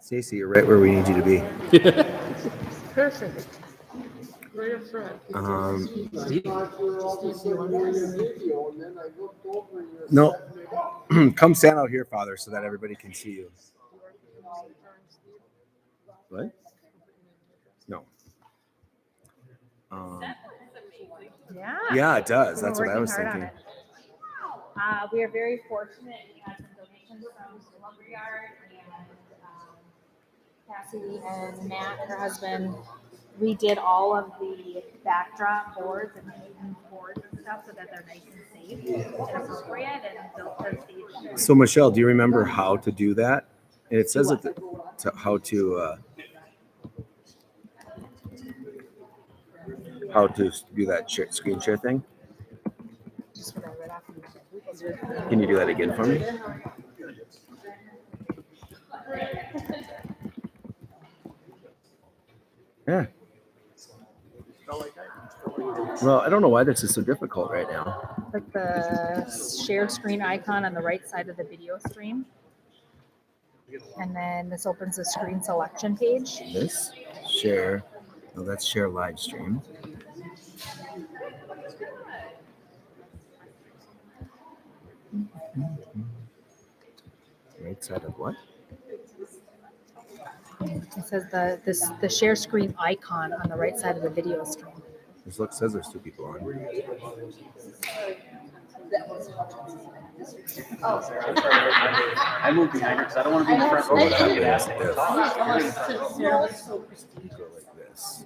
Stacy, you're right where we need you to be. Perfect. Right up front. No, come stand out here, Father, so that everybody can see you. What? No. Yeah, it does. That's what I was thinking. We are very fortunate. We got some donations from Lumberyard, and Cassie and Matt, her husband, redid all of the backdrop boards and hidden boards and stuff so that they're nice and safe and appropriate, and built the stage. So, Michelle, do you remember how to do that? And it says how to do that screen share thing. Can you do that again for me? Yeah. Well, I don't know why this is so difficult right now. Like the share screen icon on the right side of the video stream. And then this opens the screen selection page. This share, no, that's share live stream. Right side of what? It says the share screen icon on the right side of the video stream. This says there's two people on. I moved behind her because I don't want to be in front row. What happens if go like this?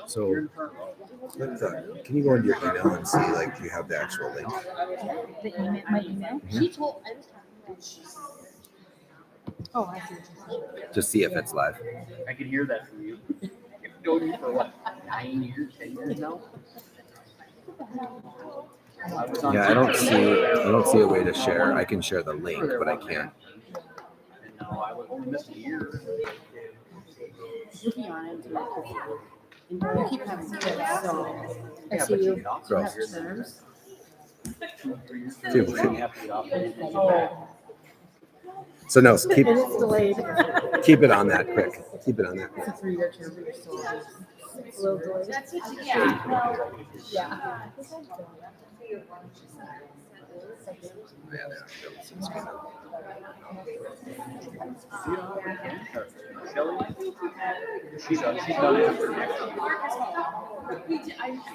So, can you go into your email and see like you have the actual link? The email, my email. She told, I was talking Oh, I see. Just see if it's live. I can hear that from you. You've known me for what, 9 years, 10 years now? Yeah, I don't see a way to share. I can share the link, but I can't. And now I was only missing a year. looking on it. And you keep having kids, so I see you. you have terms. So no, And it's delayed. keep it on that quick. Keep it on that quick. It's a 3-year term, but you're still a little delayed. Yeah. She's done after next year.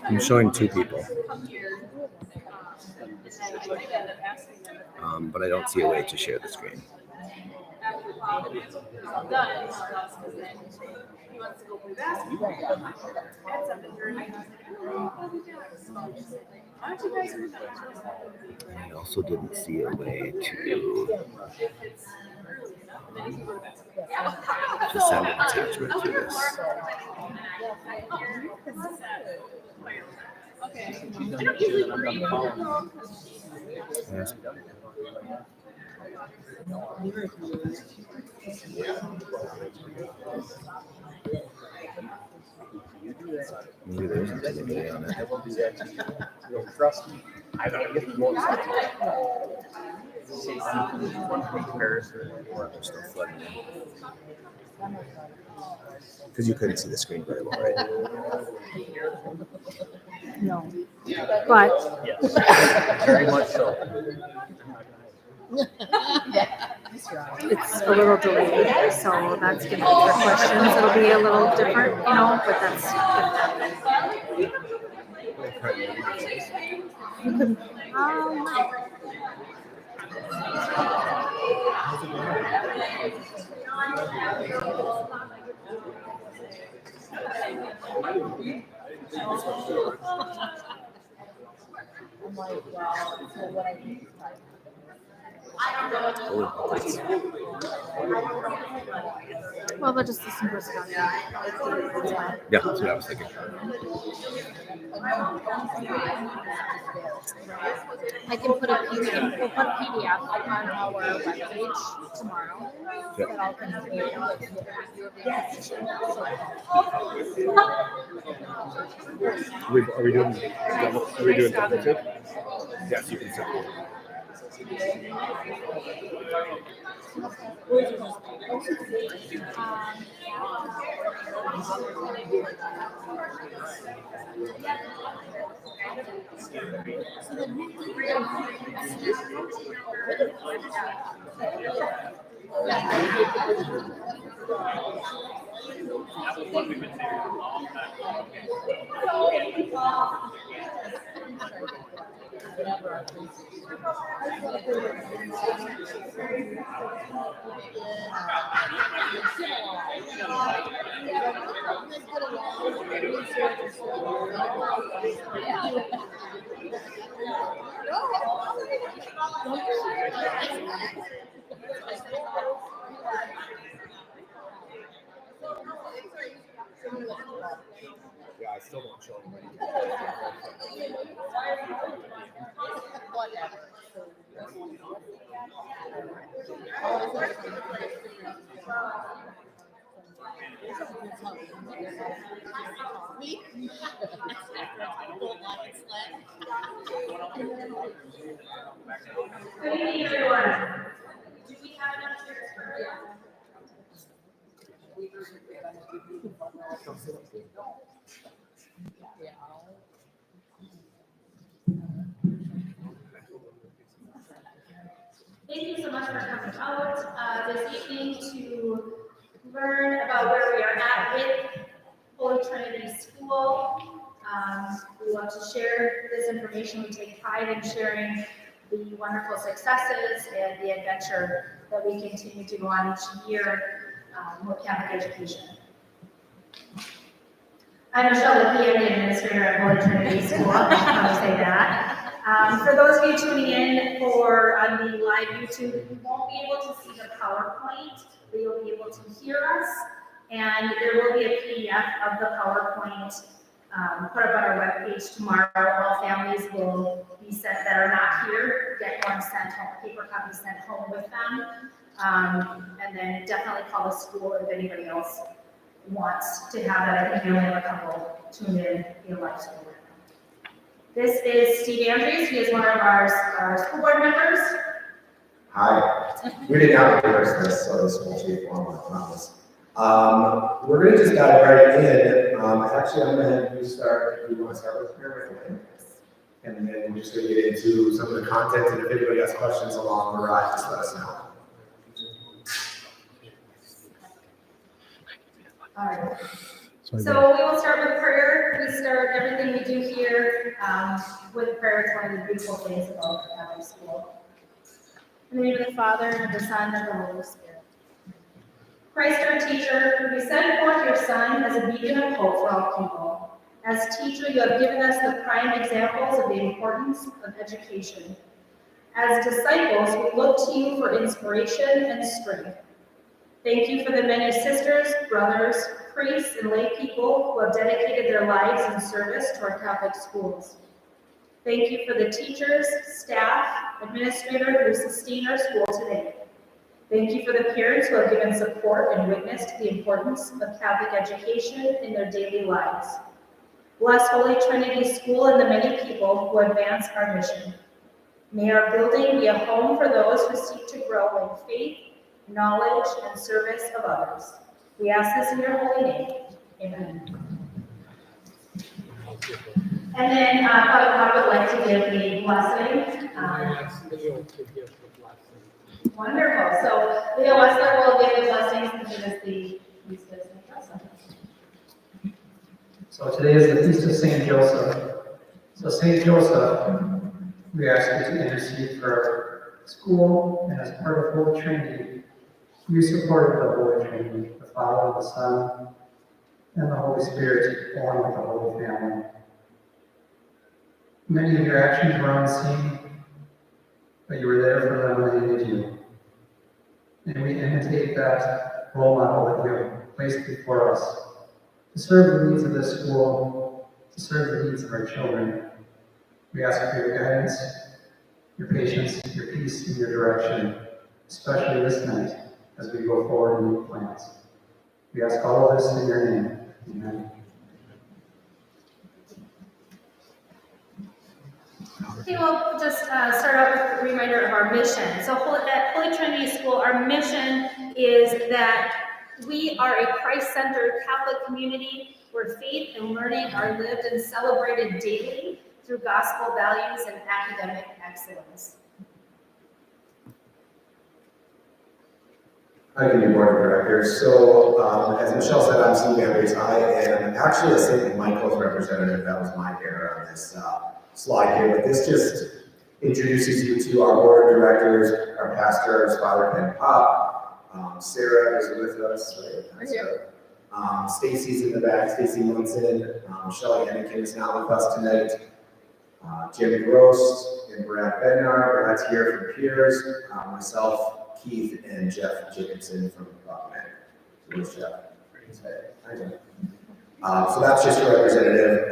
I'm showing two people, but I don't see a way to share the screen. I also didn't see a way to send an attachment to this. Yes. Maybe there isn't anybody on it. Trust me. I gotta get the most. Because you couldn't see the screen very well, right? No. But Yes. Very much so. it's a little delayed, so that's gonna be for questions. It'll be a little different, but that's you can well, they'll just listen to us about that. Yeah, that's what I was thinking. I can put a PDF. We'll put a PDF on our webpage tomorrow. Yeah. That all can Are we doing double take? Yes, you can say. Yeah, I still don't show anybody. Good evening, everyone. Do we have enough chairs for everyone? Thank you so much for coming out this evening to learn about where we are at with Holy Trinity School. We want to share this information. We take pride in sharing the wonderful successes and the adventure that we continue to go on each year with Catholic education. I'm Michelle Lippy, I'm the administrator at Holy Trinity School. I will say that. For those of you tuning in on the live YouTube, you won't be able to see the PowerPoint, but you'll be able to hear us, and there will be a PDF of the PowerPoint put up on our webpage tomorrow. All families will be sent that are not here, get one sent home, paper copy sent home with them, and then definitely call the school if anybody else wants to have that. I think we only have a couple tuned in live school. This is Steve Andrews. He is one of our school board members. Hi. We did not rehearse this, so this will be formal, I promise. We're going to just dive right in. Actually, I'm going to have you start. Do you want to start with prayer? And then we're just going to get into some of the content. And if anybody has questions along the ride, just let us know. All right. So we will start with prayer. We start everything we do here with prayer. It's one of the beautiful things about Catholic school. In the name of the Father, and of the Son, and of the Holy Spirit. Christ, our teacher, you sent forth your Son as a beacon of hope for all people. As teacher, you have given us the prime examples of the importance of education. As disciples, we look to you for inspiration and strength. Thank you for the many sisters, brothers, priests, and lay people who have dedicated their lives in service to our Catholic schools. Thank you for the teachers, staff, administrators who sustain our school today. Thank you for the parents who have given support and witnessed the importance of Catholic education in their daily lives. Bless Holy Trinity School and the many people who advance our mission. May our building be a home for those who seek to grow in faith, knowledge, and service of others. We ask this in your holy name. Amen. And then Father Bob would like to give the blessing. Wonderful. So Leo Wessler will give the blessings and give us the feast of St. Joseph. So today is the feast of St. Joseph. So St. Joseph, we ask you to intercede for our school, and as part of Holy Trinity, you supported the Holy Trinity, the Father, the Son, and the Holy Spirit, along with the Holy Family. Many of your actions were unseen, but you were there for them when they needed you. And we imitate that role model that you have placed before us to serve the needs of this school, to serve the needs of our children. We ask for your guidance, your patience, your peace, and your direction, especially this night as we go forward and make plans. We ask all of this in your name. Amen. Okay, well, just start out with a reminder of our mission. So at Holy Trinity School, our mission is that we are a Christ-centered Catholic community where faith and learning are lived and celebrated daily through gospel values and academic excellence. Hi, good board of directors. So, as Michelle said, I'm Steve Andrews. I am actually a St. Michael's representative. That was my error on this slide here, but this just introduces you to our board of directors, our pastors, Father Ken Pop. Sarah is with us, right? Sarah. Stacy's in the back, Stacy Munson. Shelley Hennigan is not with us tonight. Jim Gross and Brad Bednar, that's here from Piers. Myself, Keith, and Jeff Jacobson from Buckman. So where's Jeff? So that's just a representative.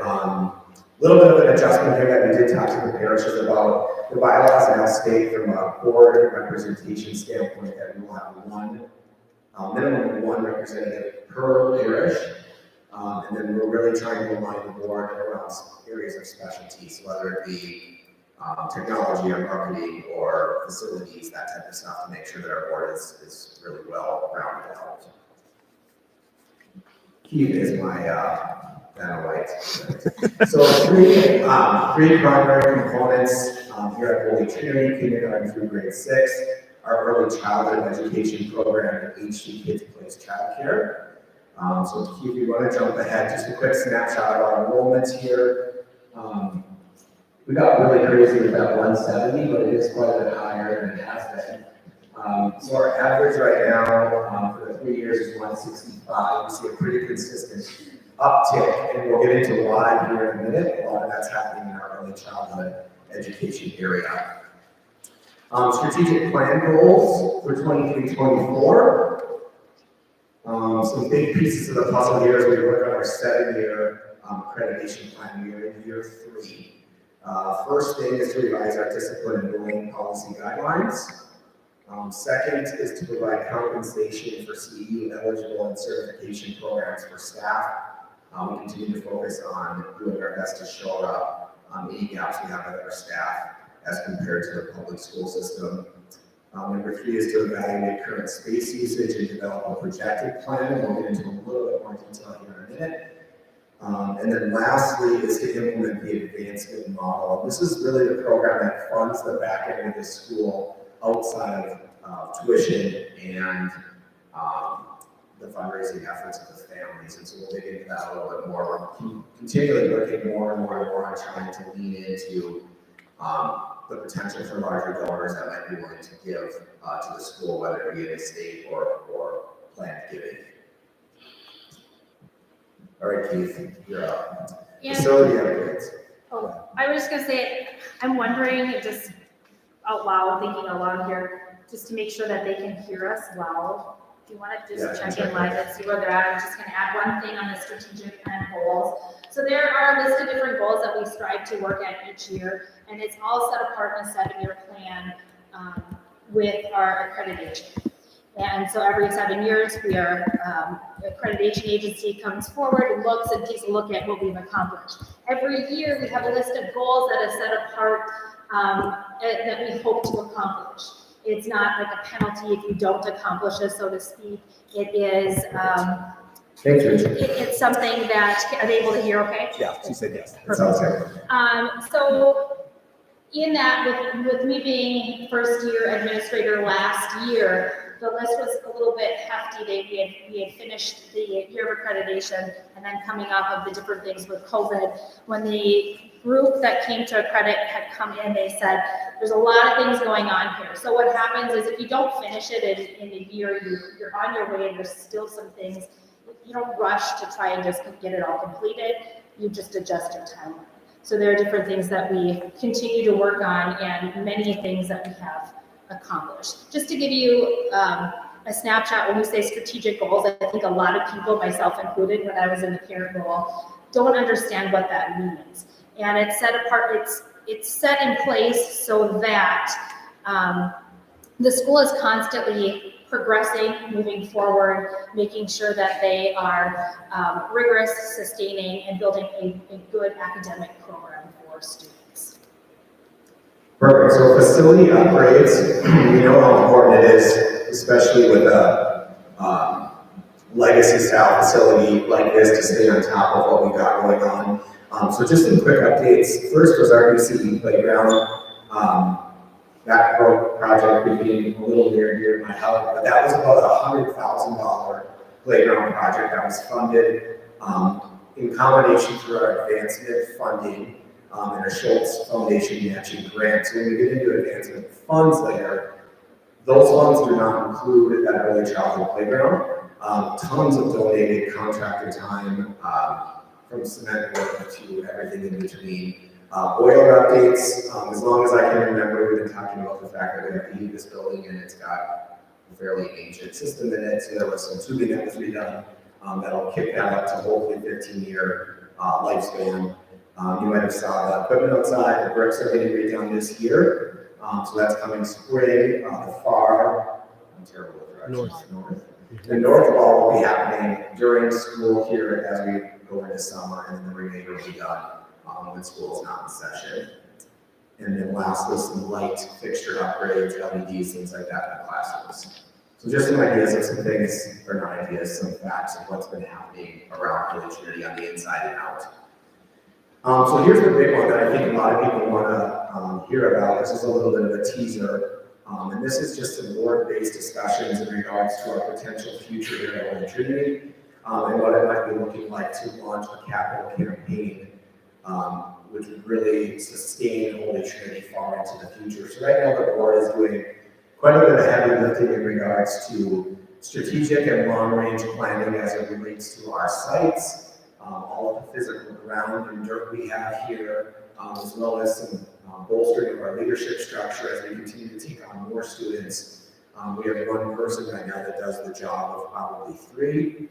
Little bit of an adjustment here that we did talk to the parishes about. The bylaws now state from a board representation standpoint that we will have minimum of one representative per parish. And then we're really trying to align the board around areas of specialties, whether it be technology or marketing or facilities, that type of stuff, to make sure that our board is really well rounded out. Keith is my white. So three primary components here at Holy Trinity, kindergarten through grade 6, our early childhood education program, and HD Kids Place Childcare. So Keith, we want to jump ahead, just a quick snapshot of our enrollment here. We got really crazy with that 170, but it is quite a bit higher than it has been. So our average right now for the 3 years is 165. We see a pretty consistent uptick, and we'll get into why here in a minute. A lot of that's happening in our early childhood education area. Strategic plan goals for 23-24. Some big pieces of the puzzle here as we work on our 7-year accreditation plan. We are in year 3. First thing is to revise our discipline and bullying policy guidelines. Second is to provide compensation for CEU eligible and certification programs for staff. We continue to focus on doing our best to shore up any gaps we have with our staff as compared to the public school system. Number 3 is to evaluate current space usage and develop a projected plan, and we'll get into a little bit more detail here in a minute. And then lastly is to implement the advancement model. This is really the program that funds the back end of the school outside of tuition and the fundraising efforts of the families. And so we'll dig into that a little bit more. We're continually working more and more on trying to lean into the potential for larger donors that might be willing to give to the school, whether it be in a state or planned giving. All right, Keith, you're up. Facility upgrades. Oh, I was just gonna say, I'm wondering, just out loud, thinking out loud here, just to make sure that they can hear us well. Do you want to just check in live and see where they're at? I'm just gonna add one thing on the strategic plan goals. So there are a list of different goals that we strive to work at each year, and it's all set apart in a 7-year plan with our accreditation. And so every 7 years, the accreditation agency comes forward and looks and takes a look at what we've accomplished. Every year, we have a list of goals that are set apart that we hope to accomplish. It's not like a penalty if you don't accomplish it, so to speak. It is, it's something that, are they able to hear okay? Yeah, she said yes. Perfect. So in that, with me being first year administrator last year, the list was a little bit hefty. We had finished the year of accreditation and then coming off of the different things with COVID. When the group that came to accredit had come in, they said, there's a lot of things going on here. So what happens is if you don't finish it in a year, you're on your way and there's still some things. You don't rush to try and just get it all completed. You just adjust your timeline. So there are different things that we continue to work on and many things that we have accomplished. Just to give you a snapshot, when we say strategic goals, I think a lot of people, myself included, when I was in the parent role, don't understand what that means. And it's set apart, it's set in place so that the school is constantly progressing, moving forward, making sure that they are rigorous, sustaining, and building a good academic program for students. Perfect. So facility upgrades, we know how important it is, especially with a legacy style facility like this, to stay on top of what we got going on. So just some quick updates. First was our UCE playground. That project became a little near and dear to my heart, but that was about a $100,000 playground project that was funded in combination through our advancement funding and a Schultz Foundation matching grant. So when we get into advancement funds later, those funds do not include that early childhood playground. Tons of donated contractor time, from cement work to everything in between. Boiler updates, as long as I can remember, we've been talking about the fact that we have to heat this building and it's got a fairly ancient system in it. So there was some tubing that was redone that'll kick that up to hopefully 15-year lifespan. You might have saw the equipment outside, the bricks are getting redone this year. So that's coming spring. The far, I'm terrible with directions, north. The north wall will be happening during school here as we go into summer, and then the remainder will be done when school is not in session. And then lastly, some light fixture upgrades, LEDs, things like that in the classrooms. So just some ideas of some things, or not ideas, some facts of what's been happening around Holy Trinity on the inside and out. So here's the big one that I think a lot of people want to hear about. This is a little bit of a teaser. And this is just some board-based discussions in regards to our potential future here at Holy Trinity, and what it might be looking like to launch a capital campaign, which would really sustain Holy Trinity far into the future. So right now the board is doing quite a bit of heavy lifting in regards to strategic and long-range planning as it relates to our sites, all of the physical ground and dirt we have here, as well as some bolstering of our leadership structure as we continue to take on more students. We have one person right now that does the job of probably 3.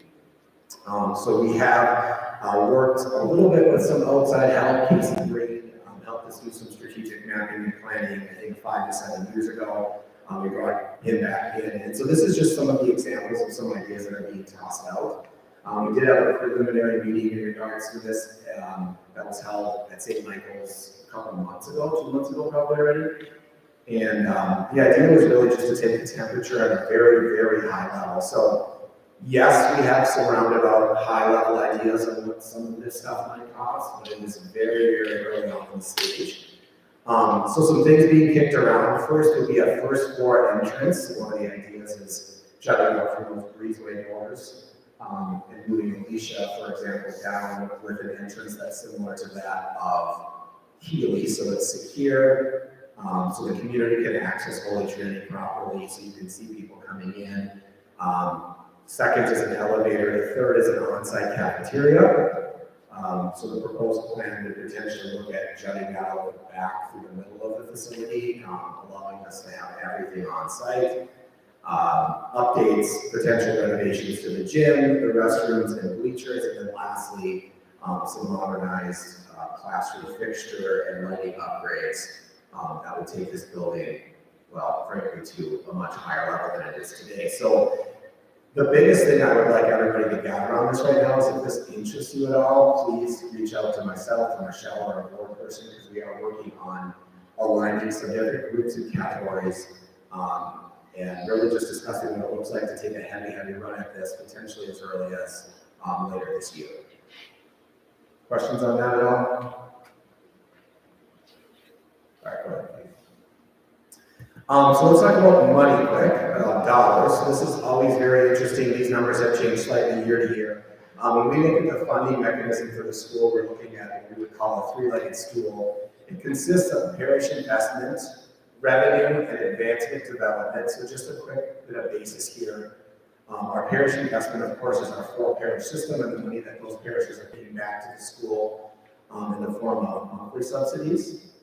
So we have worked a little bit with some outside help. Casey Green helped us do some strategic mapping and planning, I think 5 to 7 years ago. We brought him back in. And so this is just some of the examples of some ideas that are being tossed out. We did have a preliminary meeting in regards to this that was held at St. Michael's a couple of months ago, 2 months ago probably already. And the idea was really just to take the temperature at a very, very high level. So yes, we have some roundabout high level ideas on what some of this stuff might cost, but it is very, very early on in the stage. So some things being kicked around. First would be a first floor entrance. One of the ideas is jutting out from those breezeway doors. And moving Alicia, for example, down with an entrance that's similar to that of Healy, so it's secure, so the community can access Holy Trinity properly, so you can see people coming in. Second is an elevator. The third is an on-site cafeteria. So the proposed plan would potentially look at jutting out the back through the middle of the facility, allowing us to have everything on-site. Updates, potential renovations to the gym, the restrooms and bleachers, and then lastly, some modernized classroom fixture and lighting upgrades that would take this building, well, frankly, to a much higher level than it is today. So the biggest thing I would like everybody to gather on this right now is if this interests you at all, please reach out to myself or Michelle or a board person, because we are working on aligning some different groups and categories. And really just discussing what it looks like to take a heavy run at this, potentially as early as later this year. Questions on that at all? All right, go ahead. So let's talk about money quick, dollars. So this is always very interesting. These numbers have changed slightly year to year. When we look at the funding mechanism for the school, we're looking at what we would call a 3-legged stool. It consists of parish investment, revenue, and advancement development. So just a quick bit of basis here. Our parish investment, of course, is our 4-parish system and the money that those parishes are paying back to the school in the form of monthly subsidies.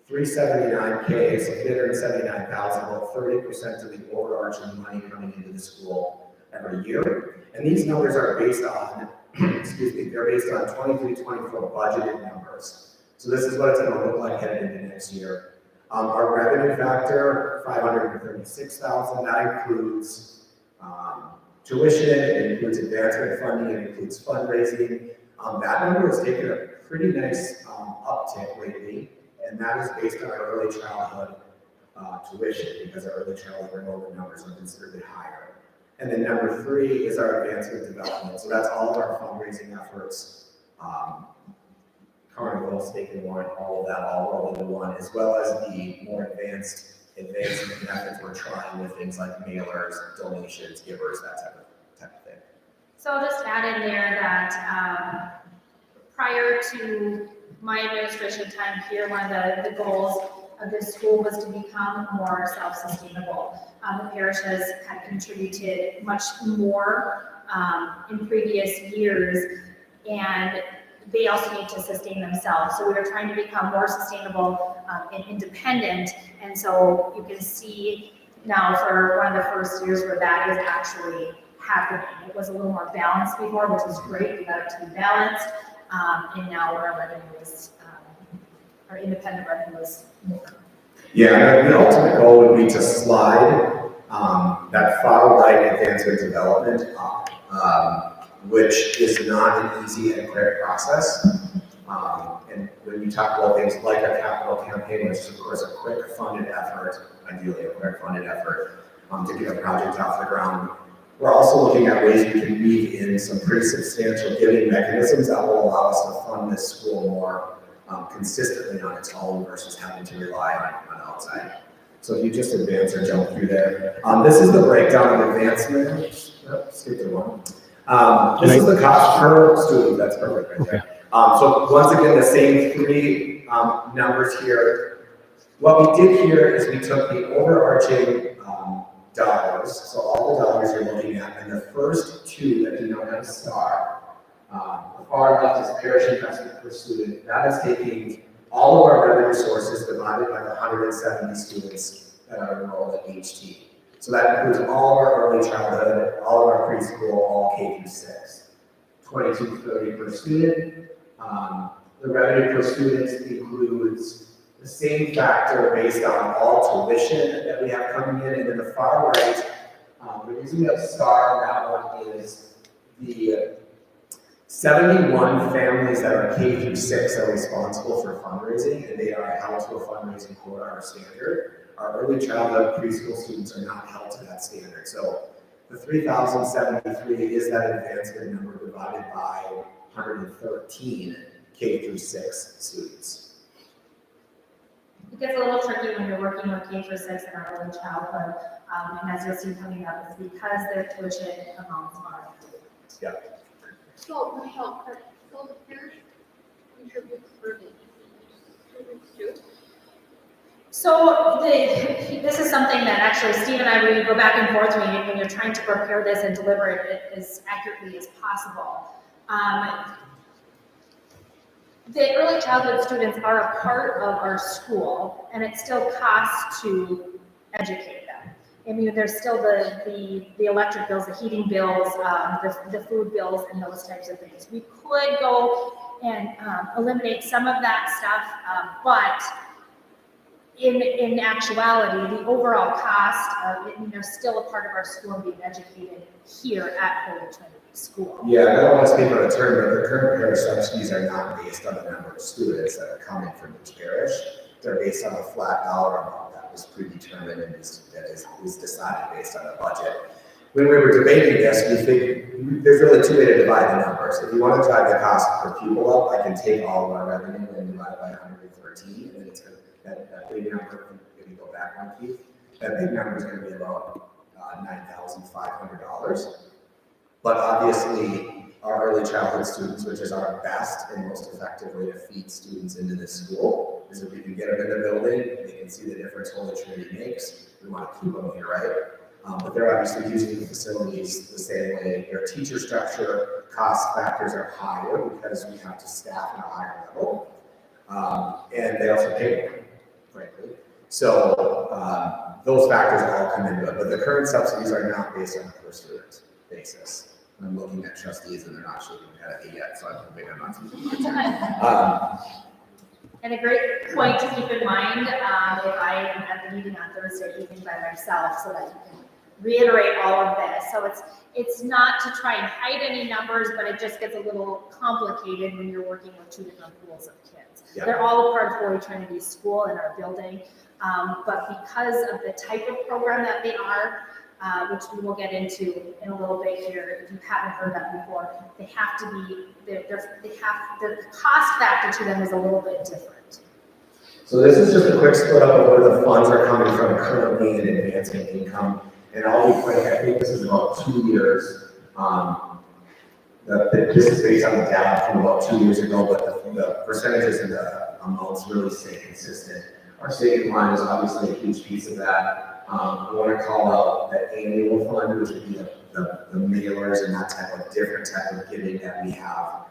$379K, so $379,000, about 30% of the overarching money coming into the school every year. And these numbers are based on, excuse me, they're based on 23-24 budgeted numbers. So this is what it's going to look like headed into next year. Our revenue factor, $536,000, that includes tuition, it includes advancement funding, it includes fundraising. That number has taken a pretty nice uptick lately, and that is based on our early childhood tuition, because our early childhood enrollment numbers are considerably higher. And then number 3 is our advancement development. So that's all of our fundraising efforts, carnival, stake and warrant, all of that, all rolled into one, as well as the more advancement methods we're trying with things like mailers, donations, givers, that type of thing. So I'll just add in there that prior to my administration time here, one of the goals of this school was to become more self-sustainable. The parish had contributed much more in previous years, and they also need to sustain themselves. So we were trying to become more sustainable and independent. And so you can see now for one of the first years where that is actually happening. It was a little more balanced before, which was great. We got it to be balanced. And now our revenue is, our independent revenue is more. Yeah, the ultimate goal would be to slide that far right advancement development up, which is not an easy and quick process. And when you talk about things like a capital campaign, which is of course a quick funded effort, ideally a quick funded effort to get a project off the ground, we're also looking at ways we can weave in some pretty substantial giving mechanisms that will allow us to fund this school more consistently on its own versus having to rely on outside. So if you just advance or jump through there. This is the breakdown of advancement. Skip to one. This is the cost per student. That's perfect right there. So once again, the same 3 numbers here. What we did here is we took the overarching dollars, so all the dollars you're looking at, and the first 2 that do not have a star. The far left is parish investment per student. That is taking all of our revenue sources divided by the 170 students that are enrolled at HT. So that includes all of our early childhood, all of our preschool, all K through 6. $22.30 per student. The revenue per student includes the same factor based on all tuition that we have coming in, and then the far right, the reason we have a star on that one is the 71 families that are K through 6 are responsible for fundraising, and they are held to a fundraising quota or standard. Our early childhood preschool students are not held to that standard. So the 3,073 is that advancement number divided by 113 K through 6 students. It gets a little tricky when you're working with K through 6 in our early childhood, and as you'll see coming up, it's because their tuition amounts are different. Yeah. So, Michelle, so the parish contributes for the students too? So this is something that actually Steve and I, we go back and forth when you're trying to prepare this and deliver it as accurately as possible. The early childhood students are a part of our school, and it still costs to educate them. I mean, there's still the electric bills, the heating bills, the food bills, and those types of things. We could go and eliminate some of that stuff, but in actuality, the overall cost, they're still a part of our school and being educated here at Holy Trinity School. Yeah, I don't want to speak on a term, but the current parish subsidies are not based on the number of students that are coming from each parish. They're based on a flat dollar amount that was predetermined and is decided based on a budget. When we were debating this, we think there's really 2 ways to divide the numbers. If you want to drive the cost per pupil up, I can take all of our revenue and divide it by 113, and then it's going to, that big number, if you go back one feet, that big number is going to be about $9,500. But obviously, our early childhood students, which is our best and most effective way to feed students into this school, is if we can get them in the building, they can see the difference Holy Trinity makes. We want to keep them here, right? But they're obviously using the facilities the same way. Their teacher structure cost factors are higher because we have to staff at a higher level. And they also pay more, frankly. So those factors all come into it. But the current subsidies are not based on a per student basis. I'm looking at trustees and they're not shaking at it yet, so I'm hoping I'm not speaking And a great point to keep in mind, if I am at the meeting on Thursday evening by myself, so that reiterate all of this. So it's not to try and hide any numbers, but it just gets a little complicated when you're working with two different pools of kids. Yeah. They're all a part of Holy Trinity School in our building, but because of the type of program that they are, which we will get into in a little bit here, if you haven't heard that before, they have to be, the cost factor to them is a little bit different. So this is just a quick split up of where the funds are coming from currently in advancement income. And I'll be quick, I think this is about 2 years. This is based on the data from about 2 years ago, but the percentages and the amounts really stay consistent. Our saving line is obviously a huge piece of that. I want to call out the annual fund, which would be the mailers and that different type of giving that we have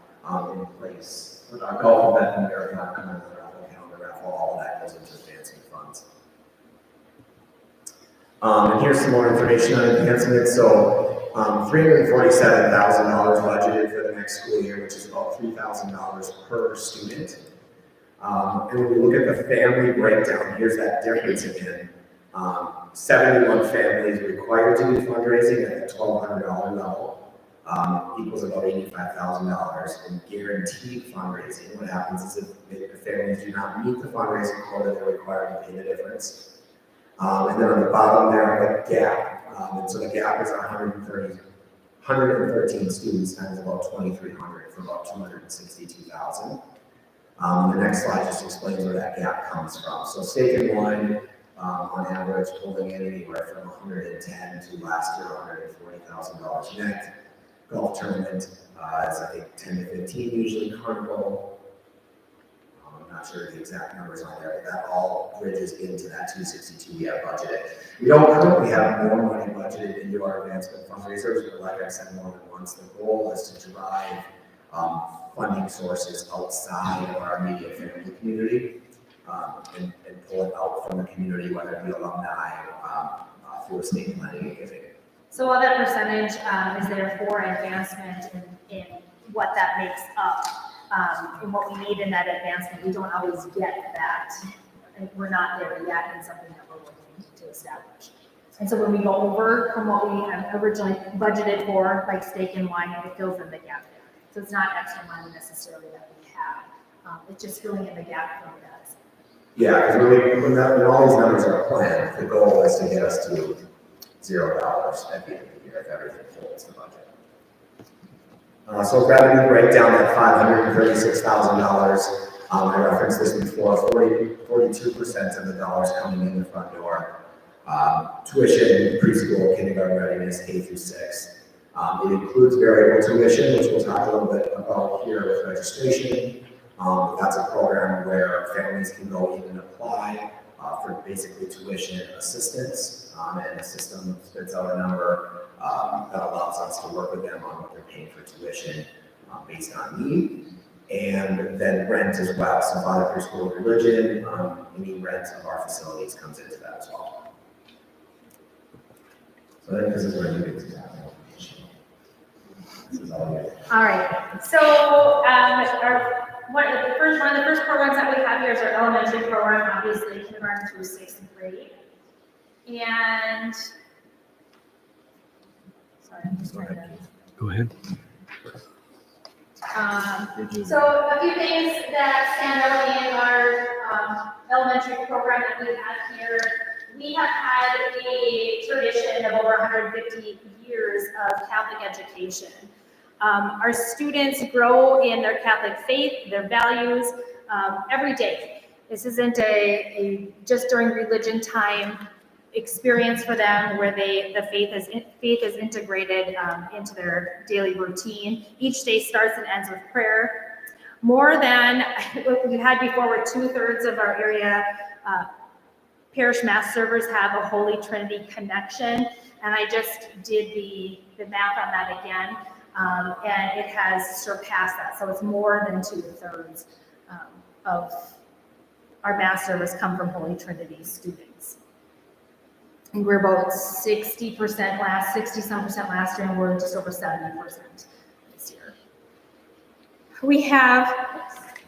in place. Golf event and marathon, calendar raffle, all of that goes into advancement funds. And here's some more information on advancement. So $347,000 budgeted for the next school year, which is about $3,000 per student. And when we look at the family breakdown, here's that difference again. 71 families required to do fundraising at the $1,200 level, equals about $85,000. And guaranteed fundraising, what happens is if the families do not meet the fundraising quota, they're required to pay the difference. And then on the bottom there, the gap. And so the gap is 113 students times about 2,300 for about 262,000. The next slide just explains where that gap comes from. So stake and wine, on average, pulling in anywhere from 110 to last year $140,000 net. Golf tournament is I think 10 to 15 usually. Carnival, I'm not sure the exact numbers on there, but that all bridges into that 262 we have budgeted. We don't currently have more money budgeted into our advancement fundraisers, but like I said more than once, the goal is to drive funding sources outside of our immediate family community and pull it out from the community, whether it be alumni through estate planning and giving. So while that percentage is there for advancement in what that makes up, and what we need in that advancement, we don't always get that. And we're not there yet in something that we're looking to establish. And so when we go over from what we have originally budgeted for, like steak and wine, it fills in the gap there. So it's not extra money necessarily that we have. It's just filling in the gap from that. Yeah, because when all these numbers are planned, the goal is to get us to $0 at the end of the year if everything holds the budget. So revenue breakdown at $536,000. I referenced this before, 42% of the dollars coming in the front door. Tuition, preschool, kindergarten readiness, K through 6. It includes variable tuition, which we'll talk a little bit about here with registration. That's a program where families can go in and apply for basically tuition assistance, and the system spits out a number that allows us to work with them on what they're paying for tuition based on need, and then rent as well. So father preschool religion, any rent of our facilities comes into that as well. So I think this is where you get to that information. This is all you. All right. So one of the first programs that we have here is our elementary program, obviously kindergarten through 6th grade. And sorry, I'm just trying to. Go ahead. So a few things that stand out in our elementary program that we have here. We have had a tradition of over 150 years of Catholic education. Our students grow in their Catholic faith, their values, every day. This isn't a just during religion time experience for them where the faith is integrated into their daily routine. Each day starts and ends with prayer. More than what we had before, where 2/3 of our area parish mass servers have a Holy Trinity connection, and I just did the math on that again, and it has surpassed that. So it's more than 2/3 of our mass servers come from Holy Trinity students. And we're about 60% last year, and we're just over 70% this year. We have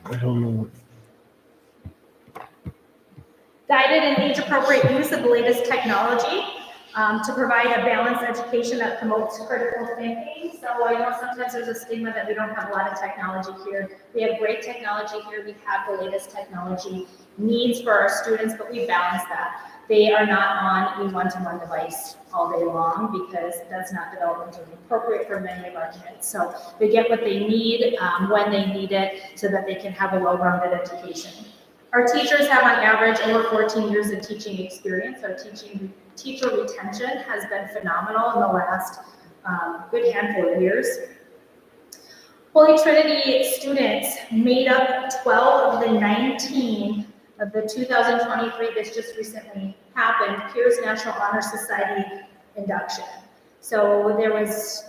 I don't know. guided and age-appropriate use of the latest technology. to provide a balanced education that promotes critical thinking. So I know sometimes there's a stigma that we don't have a lot of technology here. We have great technology here. We have the latest technology needs for our students, but we balance that. They are not on a one-to-one device all day long because that's not developmentally appropriate for many of our kids. So they get what they need when they need it so that they can have a well-rounded education. Our teachers have on average over 14 years of teaching experience. Our teacher retention has been phenomenal in the last good handful of years. Holy Trinity students made up 12 of the 19 of the 2023, this just recently happened, Peers National Honor Society induction. So there was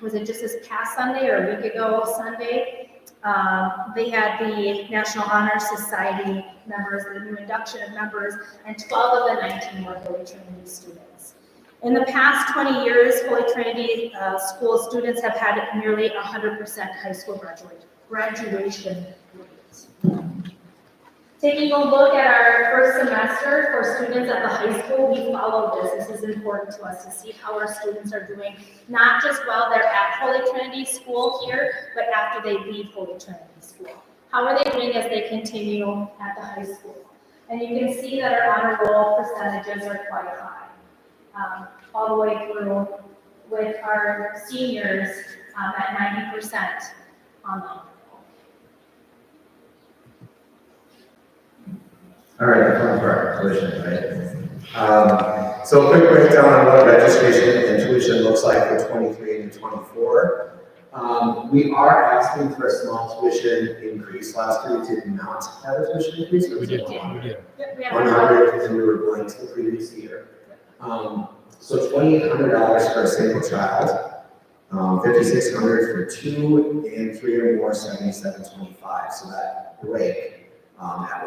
it just this past Sunday or a week ago Sunday? They had the National Honor Society members, the new induction of members, and 12 of the 19 were Holy Trinity students. In the past 20 years, Holy Trinity school students have had nearly 100% high school graduation rate. Taking a look at our first semester for students at the high school, we follow this. This is important to us to see how our students are doing, not just while they're at Holy Trinity School here, but after they leave Holy Trinity School. How are they doing as they continue at the high school? And you can see that our honor roll percentages are quite high, all the way through with our seniors at 90% on the honor roll. All right, the fun part, tuition, right? So a quick breakdown on what registration and tuition looks like for 23 and 24. We are asking for a small tuition increase. Last year we did not have a tuition increase. We did. 100, and we were going to the previous year. So $2,800 for a single child, $5,600 for 2 and 3 or more, $7,725. So that break.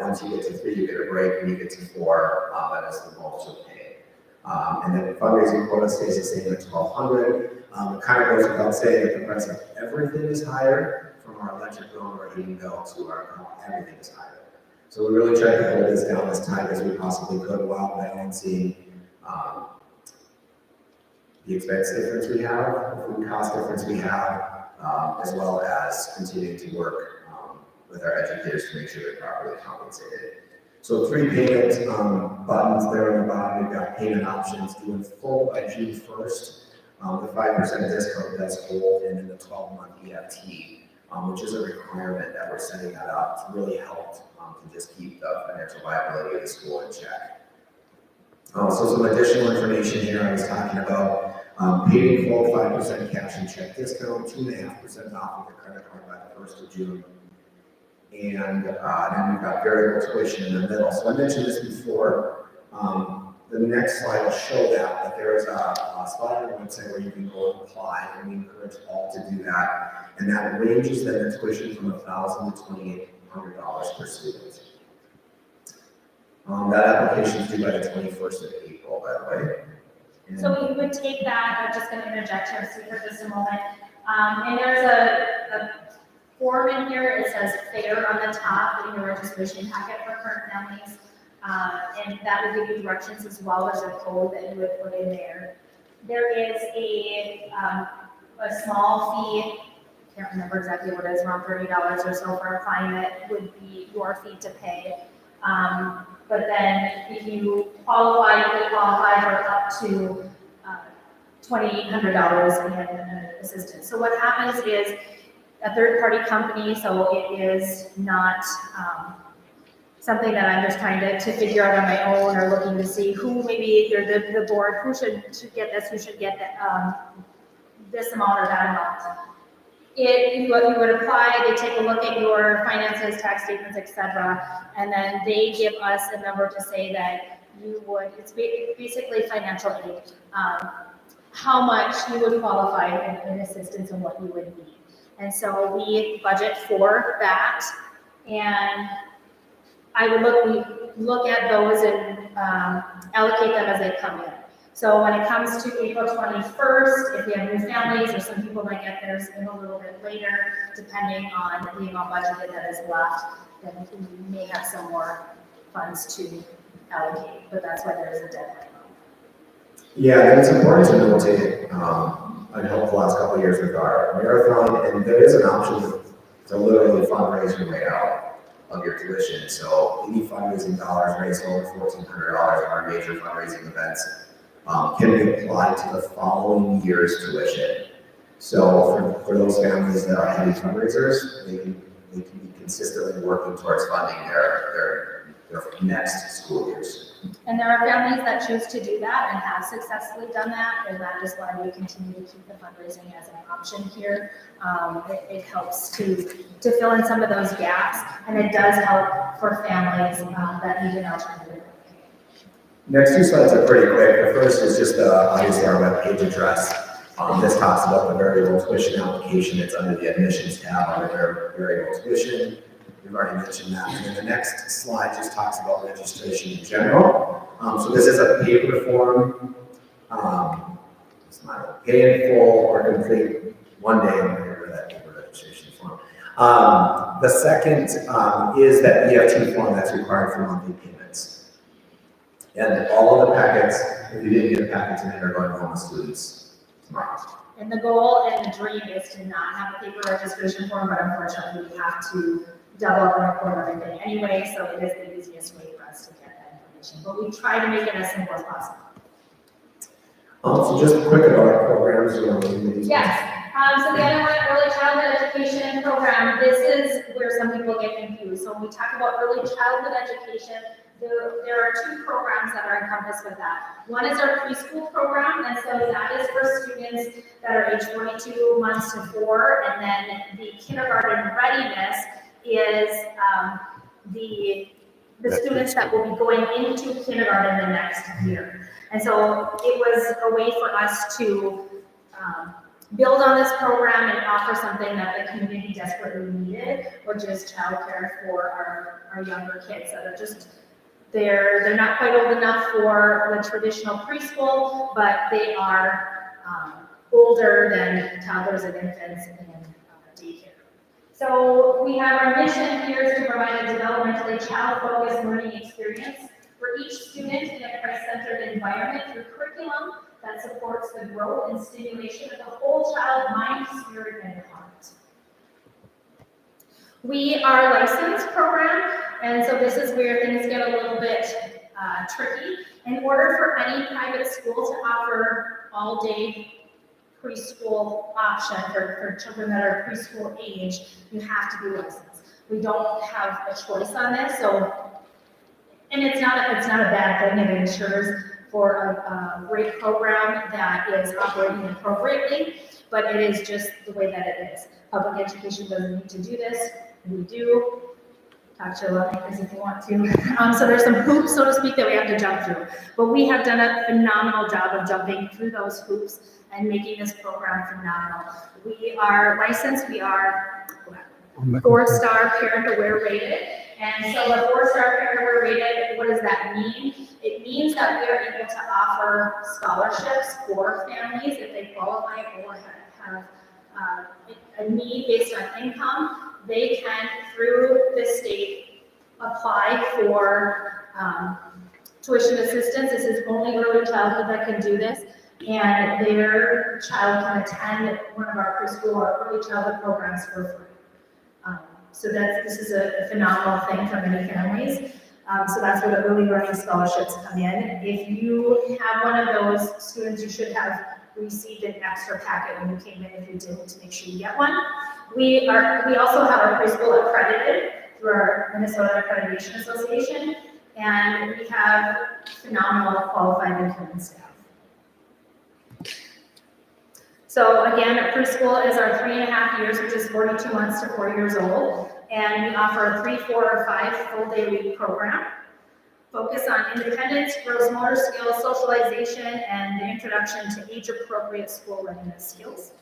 Once you get to 3, you get a break. When you get to 4, that is the most you'll pay. And then the fundraising quota stays the same at $1,200. It kind of goes without saying that the price of everything is higher, from our electric bill, our heating bill, to our everything is higher. So we really tried to hold this down as tight as we possibly could while balancing the expense difference we have, the food cost difference we have, as well as continuing to work with our educators to make sure they're properly compensated. So 3 payment buttons there on the bottom. We've got payment options due in full by June 1st. The 5% discount does hold, and then the 12-month EFT, which is a requirement that we're setting that up to really help to just keep the financial viability of the school in check. So some additional information here I was talking about. Paid in full, 5% cash and check discount, 2.5% off with a credit card by the 1st of June. And then we've got variable tuition in the middle. So I mentioned this before. The next slide will show that, but there is a spot on the website where you can go and apply, and we encourage all to do that. And that ranges then the tuition from $1,000 to $2,800 per student. That application is due by the 21st of April, by the way. So we would take that, I'm just going to interject here for just a moment. And there's a form in here, it says FAIR on the top in your registration packet for current families. And that will give you directions as well as a code that you would put in there. There is a small fee, I can't remember exactly what it is, around $30 or so for applying that would be your fee to pay. But then if you qualify, you can qualify for up to $2,800 in assistance. So what happens is a third-party company, so it is not something that I'm just trying to figure out on my own or looking to see who maybe the board, who should get this, who should get this amount or that amount. You would apply, they take a look at your finances, tax statements, etc., and then they give us a number to say that you would, it's basically financial aid, how much you would qualify in assistance and what you would need. And so we budget for that, and I would look at those and allocate them as they come in. So when it comes to April 21st, if we have new families, or some people might get theirs in a little bit later, depending on the amount budgeted that is left, then we may have some more funds to allocate, but that's why there is a deadline. Yeah, and it's important to notate, I helped the last couple of years with our marathon, and there is an option to literally fundraise your way out of your tuition. So any fundraising dollars raised over $1,400 in our major fundraising events can be applied to the following year's tuition. So for those families that are heavy fundraisers, they can be consistently working towards funding their next school years. And there are families that choose to do that and have successfully done that, and that is why we continue to keep the fundraising as an option here. It helps to fill in some of those gaps, and it does help for families that need an alternative. Next two slides are pretty quick. The first is just obviously our webpage address. This talks about the variable tuition application. It's under the admissions tab under variable tuition. We've already mentioned that. And then the next slide just talks about registration in general. So this is a paper form. It's not pay in full or complete one day. I'm going to get rid of that paper registration form. The second is that EFT form that's required for monthly payments. And all of the packets, if you didn't get a packet tonight, are going home with students tomorrow. And the goal and the dream is to not have a paper registration form, but unfortunately we have to double up and record everything anyway, so it is the easiest way for us to get that information. But we try to make it as simple as possible. So just quick about our programs. Yes. So the other one, early childhood education program, this is where some people get confused. So when we talk about early childhood education, there are two programs that are encompassed with that. One is our preschool program, and so that is for students that are age 42 months to 4, and then the kindergarten readiness is the students that will be going into kindergarten the next year. And so it was a way for us to build on this program and offer something that the community desperately needed, which is childcare for our younger kids that are just, they're not quite old enough for the traditional preschool, but they are older than toddlers and infants in daycare. So we have our mission here is to provide a developmentally child-focused learning experience for each student in a Christ-centered environment through curriculum that supports the growth and stimulation of the whole child, mind, spirit, and heart. We are a licensed program, and so this is where things get a little bit tricky. In order for any private school to offer all-day preschool option for children that are preschool age, you have to be licensed. We don't have a choice on this, so, and it's not a bad thing. It ensures for a great program that is operating appropriately, but it is just the way that it is. Public education doesn't need to do this. We do. Talk to your lawmakers if you want to. So there's some hoops, so to speak, that we have to jump through. But we have done a phenomenal job of jumping through those hoops and making this program phenomenal. We are licensed. We are 4-star parent aware rated. And so a 4-star parent aware rated, what does that mean? It means that we are able to offer scholarships for families if they qualify or have a need based on income. They can, through the state, apply for tuition assistance. This is only early childhood that can do this, and their child can attend one of our preschool or early childhood programs for free. So this is a phenomenal thing for many families. So that's where the early learning scholarships come in. If you have one of those students, you should have received an extra packet when you came in. If you didn't, to make sure you get one. We also have our preschool accredited through our Minnesota Accreditation Association, and we have phenomenal qualified and trained staff. So again, preschool is our 3.5 years, which is 42 months to 4 years old, and we offer a 3, 4, or 5 full-day week program. Focus on independence, gross motor skills, socialization, and the introduction to age-appropriate school readiness skills.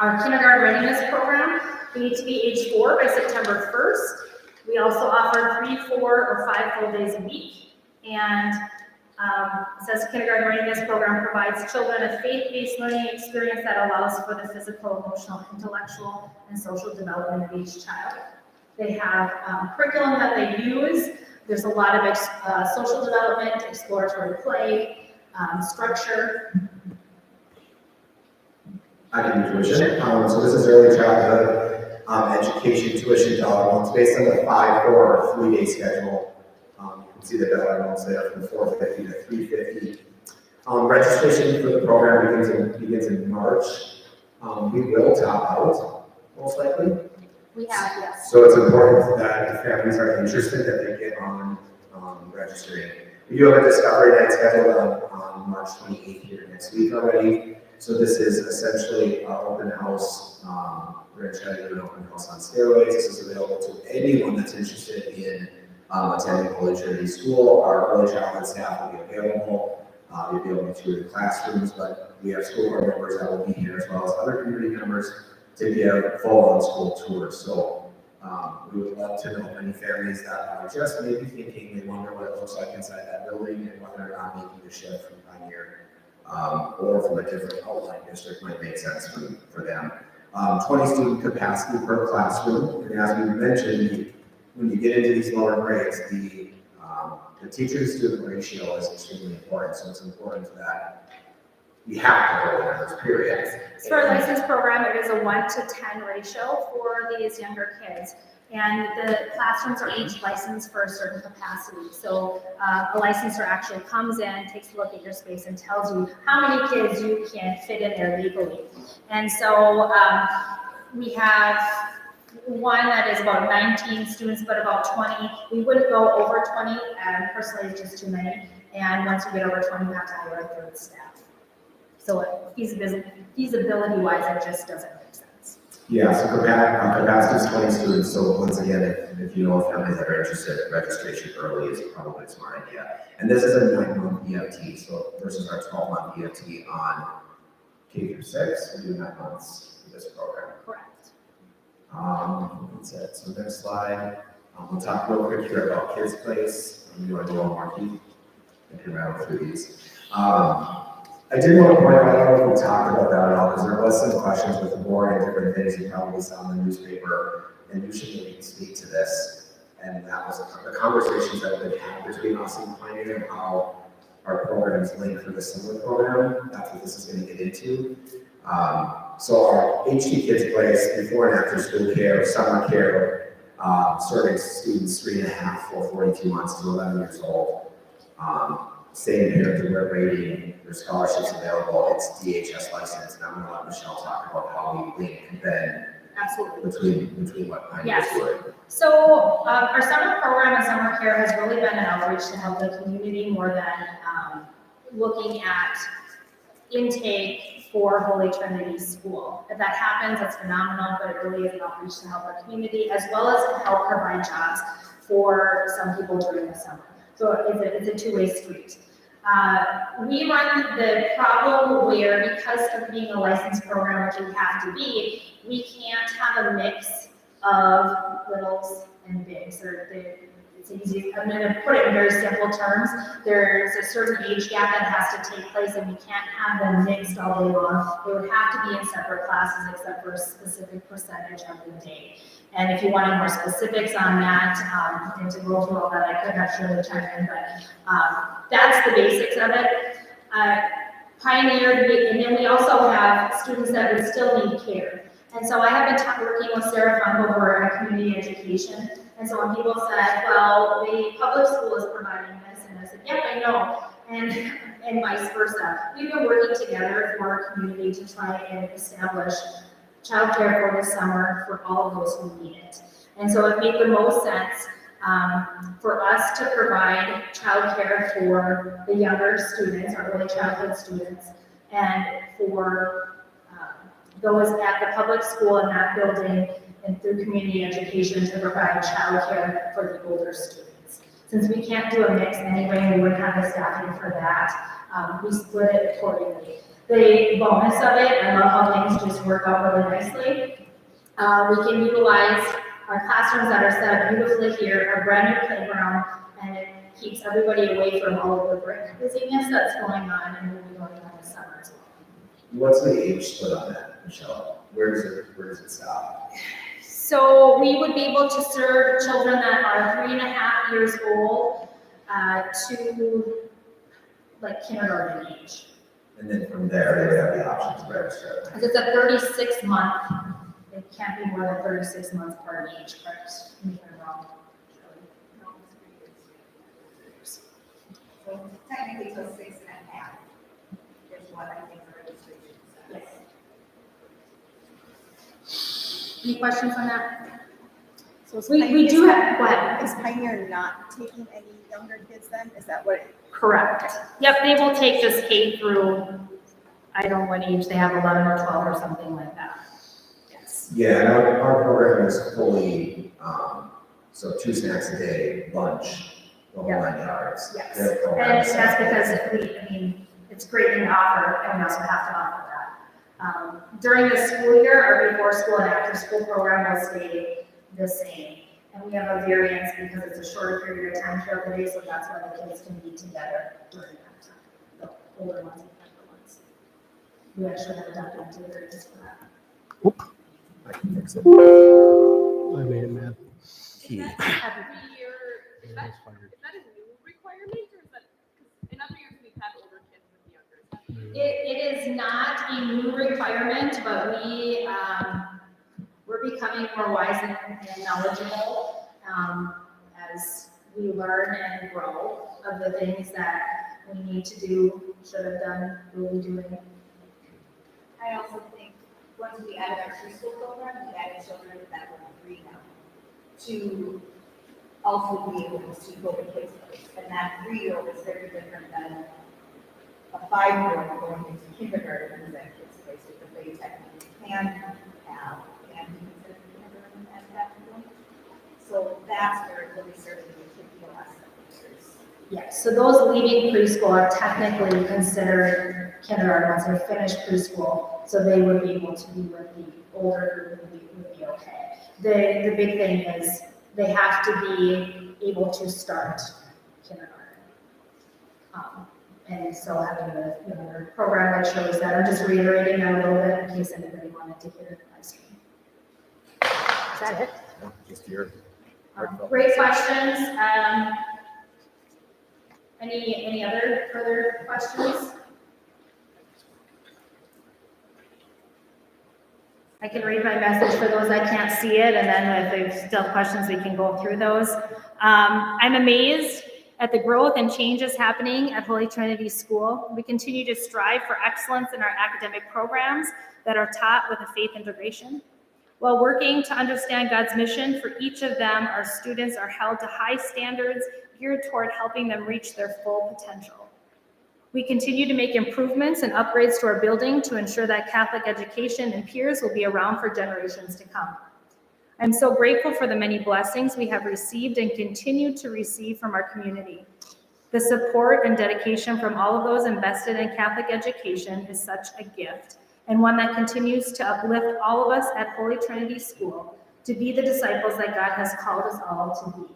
Our kindergarten readiness program, we need to be age 4 by September 1st. We also offer 3, 4, or 5 full days a week. And it says kindergarten readiness program provides children a faith-based learning experience that allows for the physical, emotional, intellectual, and social development of each child. They have curriculum that they use. There's a lot of social development, exploratory play, structure. I can do tuition. So this is early childhood education tuition dollar amounts based on the 5, 4, or 3-day schedule. You can see the dollar amounts there from $450 to $350. Registration for the program begins in March. We will top out, most likely. We have, yes. So it's important that if families are interested, that they get on registering. We do have a discovery night scheduled on March 28th here next week already. So this is essentially an open house. We're going to try to do an open house on steroids. This is available to anyone that's interested in attending Holy Trinity School. Our early childhood staff will be available. You'll be able to tour the classrooms, but we have school board members that will be here as well as other community members to give full-on school tours. So we would love to know any families that are just maybe thinking, they wonder what it looks like inside that building and whether or not making the shift from Pioneer or from a different outlying district might make sense for them. 20 student capacity per classroom, and as we mentioned, when you get into these lower grades, the teacher-to-student ratio is extremely important, so it's important that we have to hold in those periods. So for our license program, it is a 1-to-10 ratio for these younger kids. And the classrooms are each licensed for a certain capacity. So a licensor actually comes in, takes a look at your space and tells you how many kids you can fit in there legally. And so we have one that is about 19 students, but about 20. We wouldn't go over 20, personally it's just too many. And once you get over 20, you have to hire a third staff. So feasibility-wise, it just doesn't make sense. Yeah, so capacity is 20 students, so once again, if you know families that are interested, registration early is probably a smart idea. And this is a 9-month EFT, so versus our 12-month EFT on K through 6, we do 9 months for this program. Correct. That's it. So next slide, we'll talk real quick here about Kids Place. You want to do one more key? I can rattle through these. I did want to point out, I don't know if we talked about that at all, because there was some questions with the board and different things you probably saw in the newspaper, and you should maybe speak to this. And that was the conversations that have been had between us and Pioneer and how our programs link for the summer program. That's what this is going to get into. So our HT Kids Place, before and after school care, summer care, serving students 3.5 for 42 months to 11 years old. Same here to where rating, there's scholarships available, it's DHS licensed, and I'm going to let Michelle talk about how we link and then Absolutely. between what Pioneer is doing. So our summer program and summer care has really been an outreach to help the community more than looking at intake for Holy Trinity School. If that happens, it's phenomenal, but it really is an outreach to help our community as well as to help provide jobs for some people during the summer. So it's a two-way street. We run the problem where, because of being a licensed program, which we have to be, we can't have a mix of littles and bigs. It's easy. I'm going to put it in very simple terms. There's a certain age gap that has to take place, and we can't have them mixed all day long. They would have to be in separate classes except for a specific percentage of the day. And if you want any more specifics on that, and to go through all that, I could have surely chime in, but that's the basics of it. Pioneer, and then we also have students that would still need care. And so I have been working with Sarah Funk over at community education. And so when people said, well, the public school is providing this, and I said, yep, I know, and vice versa. We've been working together for our community to try and establish childcare for the summer for all of those who need it. And so it made the most sense for us to provide childcare for the younger students, our early childhood students, and for those at the public school in that building and through community education to provide childcare for the older students. Since we can't do a mix anyway, and we wouldn't have the staffing for that, we split it accordingly. The bonus of it, I love how things just work out really nicely. We can utilize our classrooms that are set up beautifully here, our brand new playground, and it keeps everybody away from all of the brick busyness that's going on and will be going on this summer as well. What's the age split on that, Michelle? Where does it stop? So we would be able to serve children that are 3.5 years old to like kindergarten age. And then from there, they would have the option to register. Because it's a 36-month, it can't be more than 36 months per age, correct? Me if I'm wrong. So technically, till 6.5 is what I think the registration says. Yes. Any questions on that? So is We do have, what? Is Pioneer not taking any younger kids then? Is that what it? Correct. Yep, they will take just K through, I don't know what age they have, 11 or 12 or something like that. Yes. Yeah, and our program is fully, so 2 snacks a day, lunch, the whole Yeah. 9 yards. Yes. Their And program is- that's because it's great thing to offer, and we also have to offer that. During the school year, our before school and after school program will stay the same. And we have a variance because it's a shorter period of time throughout the day, so that's why the kids can be together during that time, the older ones and younger ones. We actually have a documented variance for that. I can fix it. I made it, man. Key. Every year, is that a new requirement, or is that, because in other years we've had older kids with younger? It is not a new requirement, but we're becoming more wise and knowledgeable as we learn and grow of the things that we need to do, should have done, will be doing. I also think once we added our preschool program, we added children that were 3 now to also be able to go to kids' place. And that 3-year-old is very different than a 5-year-old going into kindergarten who's at kids' place, because they technically can be considered kindergarten at that point. So that's where it really started to kick the last couple of years. Yes, so those leaving preschool are technically considered kindergarten once they finish preschool, so they would be able to be with the older group would be okay. The big thing is they have to be able to start kindergarten. And so having a program that shows that, I'm just reiterating that a little bit in case anybody wanted to hear the live stream. Is that it? No, just your. Great questions. Any other further questions? I can read my message for those that can't see it, and then if there's still questions, we can go through those. I'm amazed at the growth and changes happening at Holy Trinity School. We continue to strive for excellence in our academic programs that are taught with a faith integration. While working to understand God's mission for each of them, our students are held to high standards geared toward helping them reach their full potential. We continue to make improvements and upgrades to our building to ensure that Catholic education and peers will be around for generations to come. I'm so grateful for the many blessings we have received and continue to receive from our community. The support and dedication from all of those invested in Catholic education is such a gift, and one that continues to uplift all of us at Holy Trinity School to be the disciples that God has called us all to be.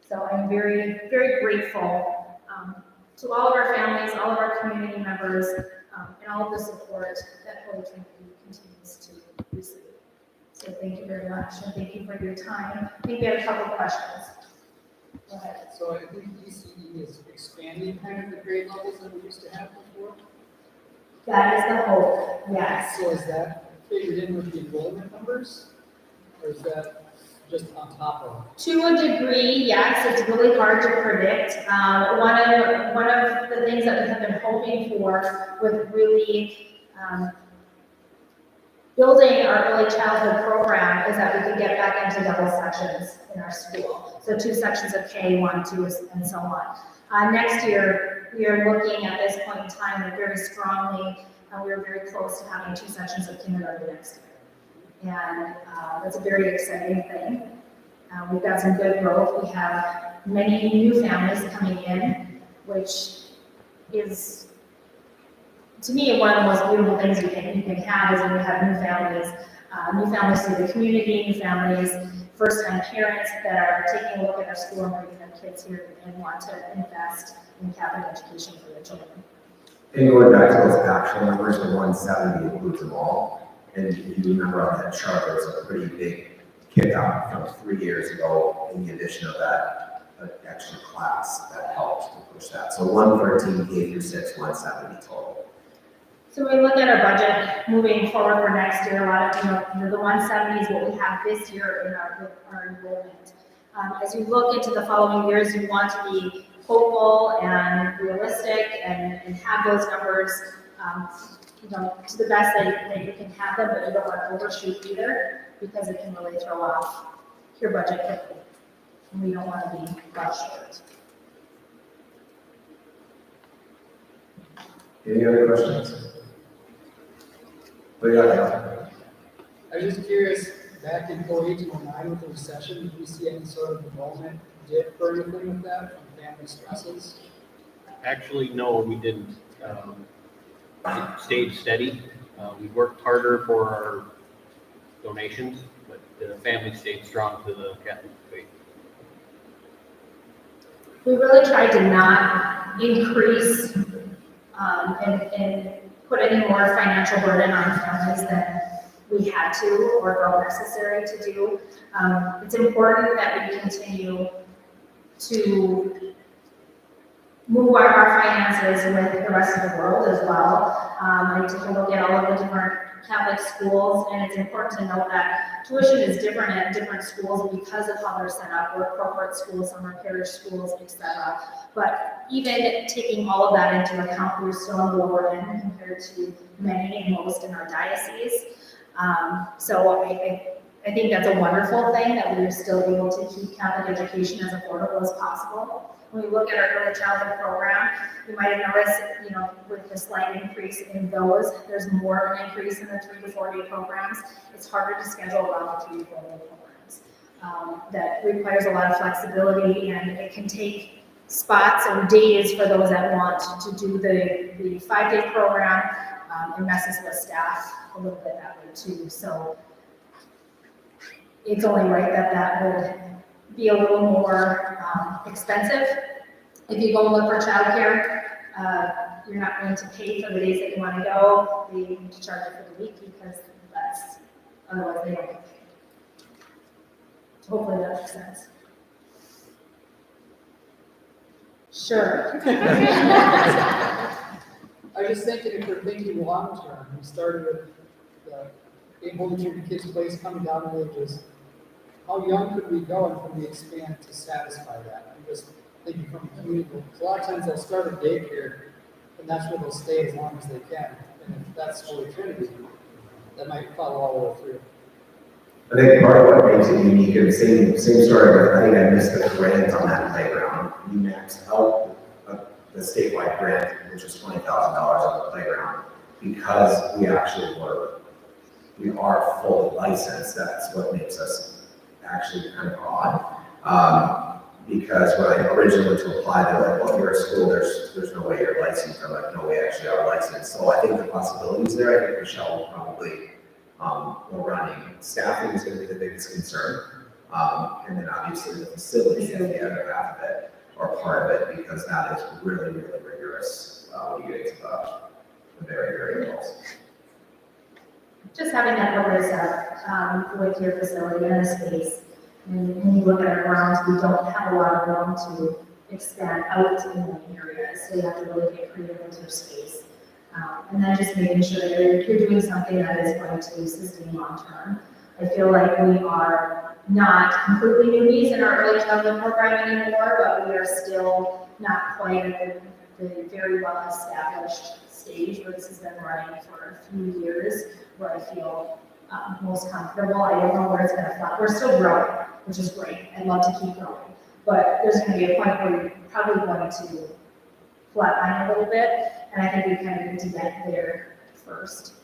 So I'm very, very grateful to all of our families, all of our community members, and all of the support that Holy Trinity continues to receive. So thank you very much, and thank you for your time. I think we had a couple of questions. Go ahead. So I think ECE is expanding kind of the grade levels that we used to have before. That is the hope, yes. So is that figured in with the enrollment numbers? Or is that just on top of? To a degree, yes, it's really hard to predict. One of the things that we have been hoping for with really building our early childhood program is that we could get back into double sections in our school. So 2 sections of K, 1, 2, and so on. Next year, we are looking at this point in time and very strongly, we are very close to having 2 sections of kindergarten next year. And that's a very exciting thing. We've got some good growth. We have many new families coming in, which is, to me, one of the most beautiful things you can have is when you have new families through the community, new families, first-time parents that are taking a look at our school and bringing their kids here and want to invest in Catholic education for their children. And going back to those actual numbers, the 170 includes them all. And if you remember on that chart, there's a pretty big kick out from 3 years ago in the addition of that an extra class that helped to push that. So 113 K through 6, 170 total. So when we look at our budget moving forward for next year, a lot of, the 170 is what we have this year in our enrollment. As you look into the following years, you want to be hopeful and realistic and have those numbers, to the best that you can have them, but you don't want to overshoot either, because it can really throw off your budget quickly. And we don't want to be left short. Any other questions? What do you got, Al? I was just curious, back in 08 to 09 with the recession, did we see any sort of enrollment dip or anything with that from family stresses? Actually, no, we didn't. It stayed steady. We worked harder for our donations, but the family stayed strong to the Catholic faith. We really tried to not increase and put any more financial burden on families than we had to or felt necessary to do. It's important that we continue to move our finances with the rest of the world as well. I took a look at all of the different Catholic schools, and it's important to note that tuition is different at different schools because of how they're set up. We're corporate schools, some are parish schools, etc. But even taking all of that into account, we're still on the lower end compared to many and most in our diocese. So I think that's a wonderful thing that we're still able to keep Catholic education as affordable as possible. When we look at our early childhood program, you might have noticed, with the slight increase in those, there's more of an increase in the 3 to 4 day programs. It's harder to schedule around the 3 to 4 day programs. That requires a lot of flexibility, and it can take spots or days for those that want to do the 5 day program. It messes with staff a little bit that way too. So it's only right that would be a little more expensive. If you go and look for childcare, you're not going to pay for the days that you want to go. They need to charge you for the week because otherwise they don't get paid. So hopefully that makes sense. Sure. I was just thinking, if we're thinking long term, we started with being able to keep kids' place coming down in ages. How young could we go and can we expand to satisfy that? I'm just thinking from a community. Because a lot of times they'll start a daycare, and that's where they'll stay as long as they can. And if that's Holy Trinity, that might follow all the way through. I think part of what makes it unique, and same story, but I think I missed the grant on that playground. We maxed out the statewide grant, which was $20,000 on the playground, because we are fully licensed. That's what makes us actually kind of odd. Because when I originally went to apply, they were like, well, if you're a school, there's no way you're licensed. I'm like, no, we actually are licensed. So I think the possibilities there, I think Michelle will probably, running. Staffing is going to be the biggest concern. And then obviously the facilities is the other half of it, or part of it, because that is really, really rigorous when you get into the very, very adults. Just having that oversight with your facility and the space. And when you look at our grounds, we don't have a lot of room to expand out in the areas, so you have to really get creative with your space. And then just making sure that you're doing something that is going to sustain long term. I feel like we are not completely newbies in our early childhood program anymore, but we are still not quite at the very well established stage where this has been running for a few years, where I feel most comfortable. I don't know where it's going to fly. We're still growing, which is great. I'd love to keep growing, but there's going to be a point where you're probably going to flatline a little bit, and I think we kind of need to get there first.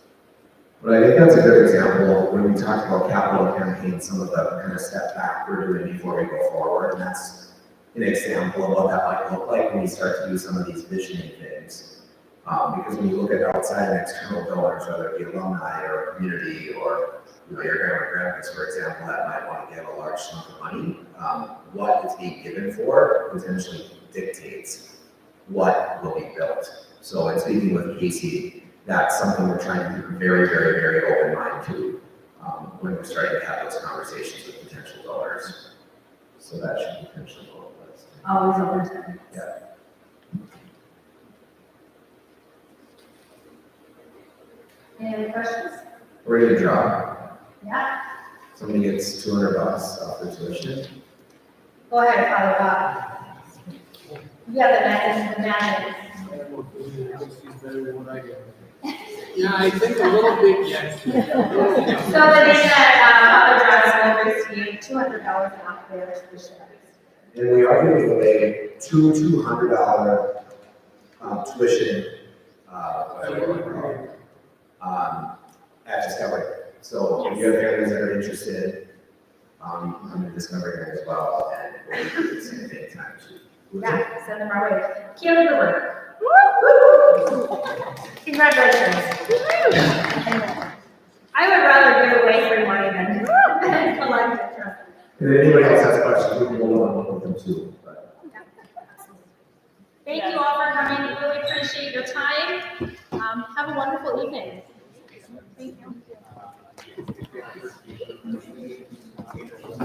But I think that's a good example when we talk about capital campaigns, some of the kind of step back we're doing before we go forward, and that's an example of what that might look like when you start to do some of these visioning things. Because when you look at outside and external donors, whether it be alumni or community or your grandparents, for example, that might want to give a large chunk of money, what is being given for potentially dictates what will be built. So in speaking with Casey, that's something we're trying to be very, very, very open mind to when we're starting to have those conversations with potential donors. So that should potentially go on the list. Always overtime. Yeah. Any other questions? We're gonna draw. Yeah? Somebody gets $200 off their tuition. Go ahead, Father Bob. Yeah, the magic. Yeah, I think a little bit, yes. So the day that Father Johnson will receive $200 off their tuition. And we are giving away two $200 tuition, whatever, at Discovery. So if you have families that are interested, you can come to Discovery as well, and we'll do the same thing anytime. Yeah, send them our way. Keep up the work. Congratulations. I would rather give away free money than collect it. And if anybody else has questions, we can go on with them too. But. Thank you all for coming. We really appreciate your time. Have a wonderful evening. Thank you.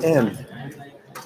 And